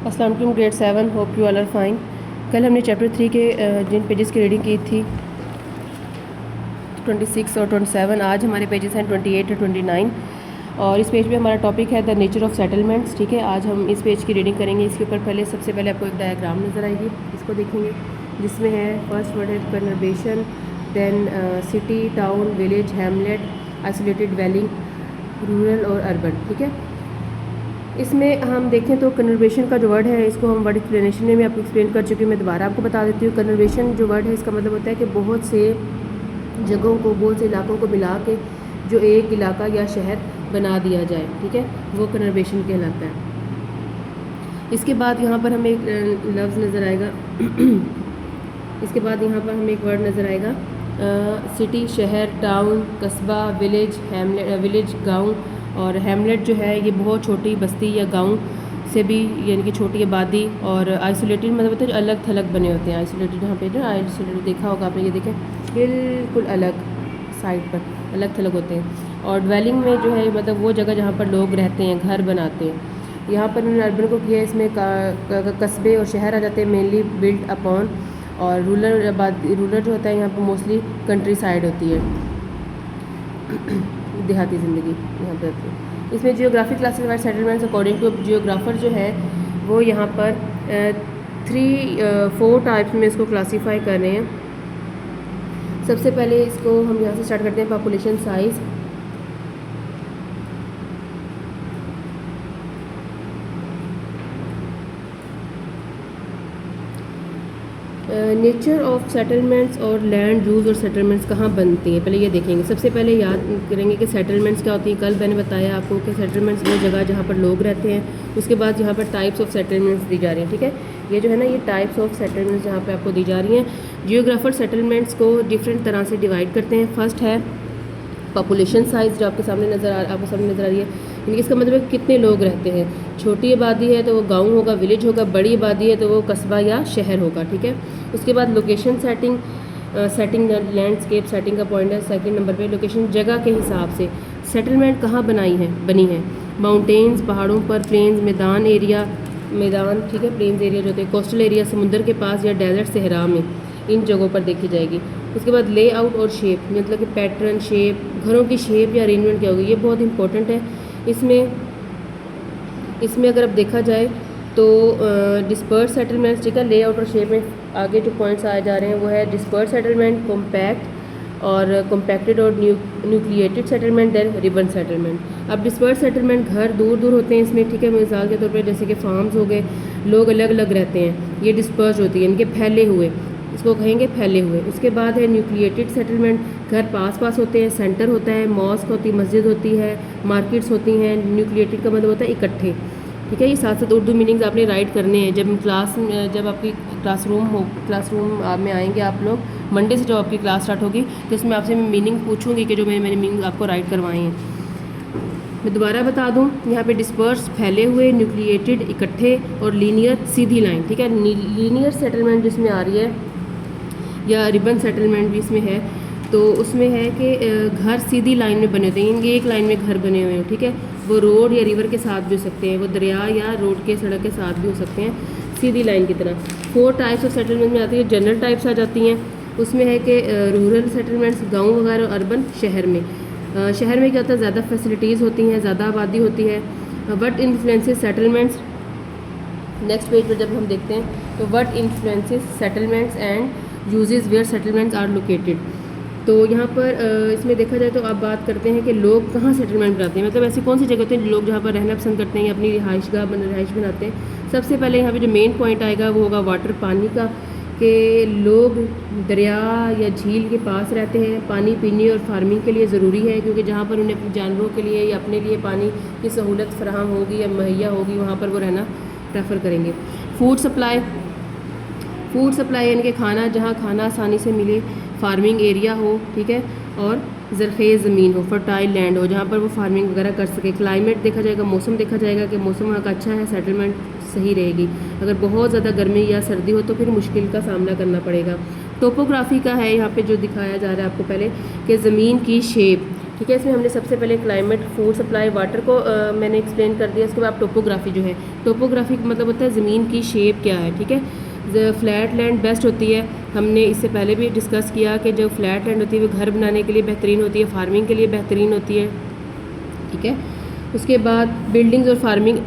अस्सलाम वालेकुम grade 7 hope you all are fine. कल हमने चैप्टर 3 के जिन पेजेस की रीडिंग की थी 26 और 27, आज हमारे पेजेस हैं 28 और 29 और इस पेज पे हमारा टॉपिक है द नेचर ऑफ सेटलमेंट्स। ठीक है, आज हम इस पेज की रीडिंग करेंगे। इसके ऊपर सबसे पहले आपको एक डायग्राम नज़र आएगी, इसको देखेंगे, जिसमें है फर्स्ट वर्ड है conurbation, then city, town, village, hamlet, isolated, dwelling, rural और अर्बन। ठीक है, इसमें हम देखें तो कन्वर्बेशन का जो वर्ड है, इसको हम वर्ड एक्सप्लेनेशन में आपको एक्सप्लेन कर चुकी हूँ, मैं दोबारा आपको बता देती हूँ। कन्वर्बेशन जो वर्ड है, इसका मतलब होता है कि बहुत से जगहों को, बहुत से इलाकों को मिला के जो एक इलाका या शहर बना दिया जाए, ठीक है, वो कन्वर्बेशन कहलाता है। इसके बाद यहाँ पर हमें एक लफ्ज़ नज़र आएगा इसके बाद यहाँ पर हमें एक वर्ड नज़र आएगा सिटी, शहर, टाउन, कस्बा, विलेज, हैमलेट, विलेज गाँव, और हैमलेट जो है ये बहुत छोटी बस्ती या गांव से भी यानी कि छोटी आबादी, और आइसोलेटेड मतलब होता है जो अलग थलग बने होते हैं। आइसोलेटेड यहाँ पे जो आइसोलेटेड देखा होगा आपने, ये देखें बिल्कुल अलग साइड पर अलग थलग होते हैं। और ड्वेलिंग में जो है मतलब वो जगह जहाँ पर लोग रहते हैं, घर बनाते हैं। यहाँ पर उन्होंने अर्बन को किया, इसमें कस्बे और शहर आ जाते हैं, मेनली बिल्ट अपॉन। और रूरल जो होता है यहाँ पर मोस्टली कंट्री साइड होती है, देहाती ज़िंदगी यहाँ पर होती है। इसमें geographic classified settlements according to geographer जो है वो यहाँ पर 4 टाइप्स में इसको क्लासीफाई कर रहे हैं। सबसे पहले इसको हम यहाँ से स्टार्ट करते हैं, population size. Nature of settlements और लैंड यूज़ और सेटलमेंट्स कहाँ बनती हैं, पहले ये देखेंगे। सबसे पहले याद करेंगे कि सेटलमेंट्स क्या होती हैं। कल मैंने बताया आपको कि सेटलमेंट्स वो जगह जहाँ पर लोग रहते हैं। उसके बाद यहाँ पर टाइप्स ऑफ सेटलमेंट्स दी जा रही हैं। ठीक है, ये जो है ना, ये टाइप्स ऑफ सेटलमेंट्स जहाँ पर आपको दी जा रही हैं। जियोग्राफर सेटलमेंट्स को डिफरेंट तरह से डिवाइड करते हैं। फर्स्ट है पॉपुलेशन साइज़, जो आपके सामने नज़र आ रही है, यानी इसका मतलब कितने लोग रहते हैं। छोटी आबादी है तो वो गांव होगा, विलेज होगा। बड़ी आबादी है तो वो कस्बा या शहर होगा। ठीक है, उसके बाद लोकेशन सेटिंग लैंडस्केप सेटिंग का पॉइंट है सेकंड नंबर पे। लोकेशन जगह के हिसाब से सेटलमेंट कहाँ बनी है। माउंटेन्स पहाड़ों पर, प्लेन्स मैदान, ठीक है, प्लेन्स एरिया जो होते हैं, कोस्टल एरिया समुद्र के पास, या डेजर्ट सहरा में, इन जगहों पर देखी जाएगी। उसके बाद लेआउट और शेप, मतलब कि पैटर्न, शेप, घरों की शेप या अरेंजमेंट क्या होगी, ये बहुत इंपॉर्टेंट है। इसमें अगर अब देखा जाए तो डिस्पर्स सेटलमेंट्स, ठीक है, लेआउट और शेप में आगे जो पॉइंट्स आए जा रहे हैं वो है डिस्पर्स सेटलमेंट, कॉम्पैक्ट और कॉम्पैक्टेड और nucleated settlement, then ribbon settlement. अब डिस्पर्स सेटलमेंट घर दूर दूर होते हैं इसमें, ठीक है, मिसाल के तौर पर जैसे कि फार्म्स हो गए, लोग अलग अलग रहते हैं, ये डिस्पर्स होती है, इनके फैले हुए, इसको कहेंगे फैले हुए। उसके बाद है न्यूक्लिएटेड सेटलमेंट, घर पास पास होते हैं, सेंटर होता है, मॉस्क होती है, मस्जिद होती है, मार्केट्स होती हैं। न्यूक्लिएटेड का मतलब होता है इकट्ठे। ठीक है, ये साथ साथ उर्दू मीनिंग्स आपने राइट करने हैं जब आपकी क्लासरूम में आएंगे आप लोग, मंडे से जब आपकी क्लास स्टार्ट होगी तो इसमें आपसे मैं मीनिंग पूछूंगी कि जो मैंने मीनिंग आपको राइट करवाए हैं। मैं दोबारा बता दूं, यहाँ पे डिस्पर्स फैले हुए, न्यूक्लिएटेड इकट्ठे, और लीनियर सीधी लाइन। ठीक है, लीनियर सेटलमेंट जिसमें आ रही है, या रिबन सेटलमेंट भी इसमें है, तो उसमें है कि घर सीधी लाइन में बने होते हैं, इनके एक लाइन में घर बने हुए हैं। ठीक है, वो रोड या रिवर के साथ भी हो सकते हैं, वो दरिया या रोड के सड़क के साथ भी हो सकते हैं, सीधी लाइन की तरह। 4 टाइप्स ऑफ सेटलमेंट में आती है। जनरल टाइप्स आ जाती हैं, उसमें है कि रूरल सेटलमेंट्स गाँव वगैरह, और अर्बन शहर में। शहर में क्या होता है, ज़्यादा फैसिलिटीज़ होती हैं, ज़्यादा आबादी होती है। What influences settlements, next page पर जब हम देखते हैं तो what influences settlements and uses where settlements are located. तो यहाँ पर इसमें देखा जाए तो आप बात करते हैं कि लोग कहाँ सेटलमेंट बनाते हैं, मतलब ऐसी कौन सी जगह होती है लोग जहाँ पर रहना पसंद करते हैं या अपनी रिहाइश बनाते हैं। सबसे पहले यहाँ पे जो मेन पॉइंट आएगा वो होगा वाटर, पानी का, कि लोग दरिया या झील के पास रहते हैं। पानी पीने और फार्मिंग के लिए ज़रूरी है, क्योंकि जहाँ पर उन्हें अपने जानवरों के लिए या अपने लिए पानी की सहूलत फराहम होगी या मुहैया होगी, वहाँ पर वो रहना प्रेफर करेंगे। फूड सप्लाई यानी कि खाना, जहाँ खाना आसानी से मिले, फार्मिंग एरिया हो, ठीक है, और ज़रख़ेज़ ज़मीन हो, फर्टाइल लैंड हो, जहाँ पर वो फार्मिंग वगैरह कर सके। क्लाइमेट देखा जाएगा, मौसम देखा जाएगा कि मौसम वहाँ का अच्छा है, सेटलमेंट सही रहेगी। अगर बहुत ज़्यादा गर्मी या सर्दी हो तो फिर मुश्किल का सामना करना पड़ेगा। टोपोग्राफी का है यहाँ पे जो दिखाया जा रहा है आपको पहले, कि ज़मीन की शेप, ठीक है। इसमें हमने सबसे पहले क्लाइमेट, फूड सप्लाई, वाटर को मैंने एक्सप्लेन कर दिया। उसके बाद टोपोग्राफी जो है, टोपोग्राफी का मतलब होता है ज़मीन की शेप क्या है, ठीक है। फ्लैट लैंड बेस्ट होती है, हमने इससे पहले भी डिस्कस किया कि जो फ्लैट लैंड होती है वो घर बनाने के लिए बेहतरीन होती है, फार्मिंग के लिए बेहतरीन होती है, ठीक है। उसके बाद बिल्डिंग्स और फार्मिंग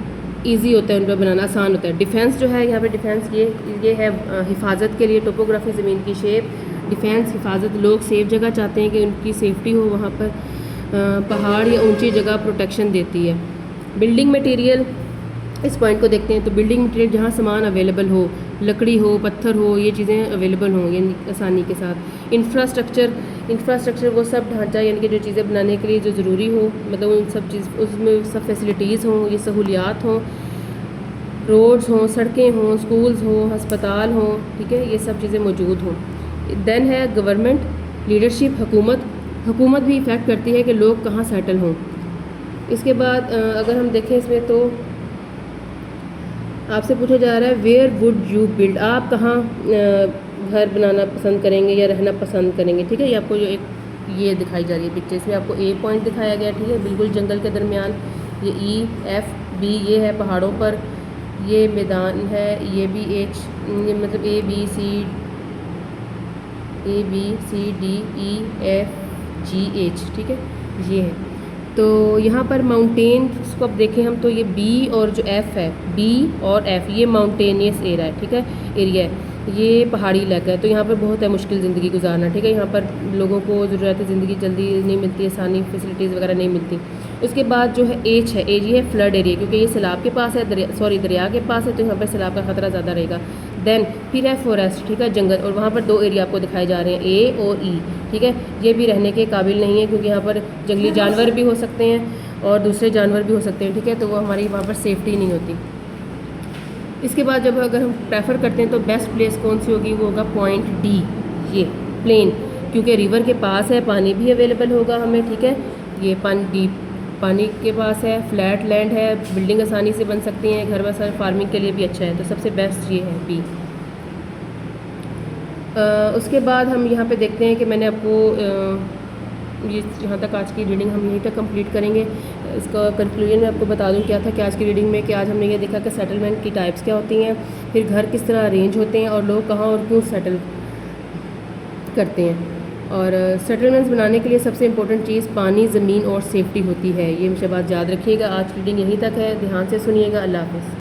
इजी होता है, उन पर बनाना आसान होता है। डिफेंस जो है, यहाँ पे डिफेंस ये है हिफाजत के लिए, टोपोग्राफी ज़मीन की शेप, डिफेंस हिफाजत, लोग सेफ जगह चाहते हैं कि उनकी सेफ्टी हो, वहाँ पर पहाड़ या ऊंची जगह प्रोटेक्शन देती है। बिल्डिंग मटेरियल, इस पॉइंट को देखते हैं तो बिल्डिंग मटेरियल जहाँ सामान अवेलेबल हो, लकड़ी हो, पत्थर हो, ये चीज़ें अवेलेबल हों यानी आसानी के साथ। इंफ्रास्ट्रक्चर वो सब ढांचा यानी कि जो चीज़ें बनाने के लिए जो ज़रूरी हो, मतलब उन सब चीज़ उसमें सब फैसिलिटीज़ हों, ये सहूलियात हों, रोड्स हों, सड़कें हों, स्कूल्स हों, हस्पताल हों, ठीक है, ये सब चीज़ें मौजूद हों। देन है गवर्नमेंट, लीडरशिप, हुकूमत भी इफ़ेक्ट करती है कि लोग कहाँ सेटल हों। इसके बाद अगर हम देखें इसमें तो आपसे पूछा जा रहा है वेयर वुड यू बिल्ड, आप कहाँ घर बनाना पसंद करेंगे या रहना पसंद करेंगे, ठीक है। ये आपको जो एक ये दिखाई जा रही है पिक्चर, इसमें आपको ए पॉइंट दिखाया गया, ठीक है, बिल्कुल जंगल के दरमियान। ये E, F, B ये है पहाड़ों पर, ये मैदान है, ये भी H, ये मतलब A B C D E F G H, ठीक है, ये है। तो यहाँ पर माउंटेन्स को अब देखें हम तो ये B और जो F है, B और F ये माउंटेनियस एरिया है, ठीक है, एरिया है, ये पहाड़ी इलाका है। तो यहाँ पर बहुत है मुश्किल ज़िंदगी गुजारना, ठीक है। यहाँ पर लोगों को ज़रूरत ज़िंदगी जल्दी नहीं मिलती, आसानी फैसिलिटीज़ वगैरह नहीं मिलती। उसके बाद जो है H है, ये है फ्लड एरिया, क्योंकि ये सैलाब के पास है, दरिया के पास है, तो यहाँ पर सैलाब का ख़तरा ज़्यादा रहेगा। देन फिर है फॉरेस्ट, ठीक है, जंगल, और वहाँ पर 2 एरिया आपको दिखाए जा रहे हैं, A और E, ठीक है। ये भी रहने के काबिल नहीं है क्योंकि यहाँ पर जंगली जानवर भी हो सकते हैं और दूसरे जानवर भी हो सकते हैं, ठीक है, तो वो हमारी वहाँ पर सेफ्टी नहीं होती। इसके बाद जब अगर हम प्रेफर करते हैं तो बेस्ट प्लेस कौन सी होगी, वो होगा पॉइंट D, ये प्लेन, क्योंकि रिवर के पास है, पानी भी अवेलेबल होगा हमें, ठीक है। ये पानी के पास है, फ्लैट लैंड है, बिल्डिंग आसानी से बन सकती हैं, घर बसा, फार्मिंग के लिए भी अच्छा है, तो सबसे बेस्ट ये है B। उसके बाद हम यहाँ पे देखते हैं कि मैंने आपको ये यहाँ तक आज की रीडिंग हम यहीं तक कंप्लीट करेंगे। इसका कंक्लूजन मैं आपको बता दूँ क्या था कि आज की रीडिंग में कि आज हमने ये देखा कि सेटलमेंट की टाइप्स क्या होती हैं, फिर घर किस तरह अरेंज होते हैं और लोग कहाँ और क्यों सेटल करते हैं। और सेटलमेंट्स बनाने के लिए सबसे इंपॉर्टेंट चीज़ पानी, ज़मीन और सेफ्टी होती है। ये मुझे बात याद रखिएगा। आज की रीडिंग यहीं तक है, ध्यान से सुनिएगा। अल्लाह हाफ़िज़।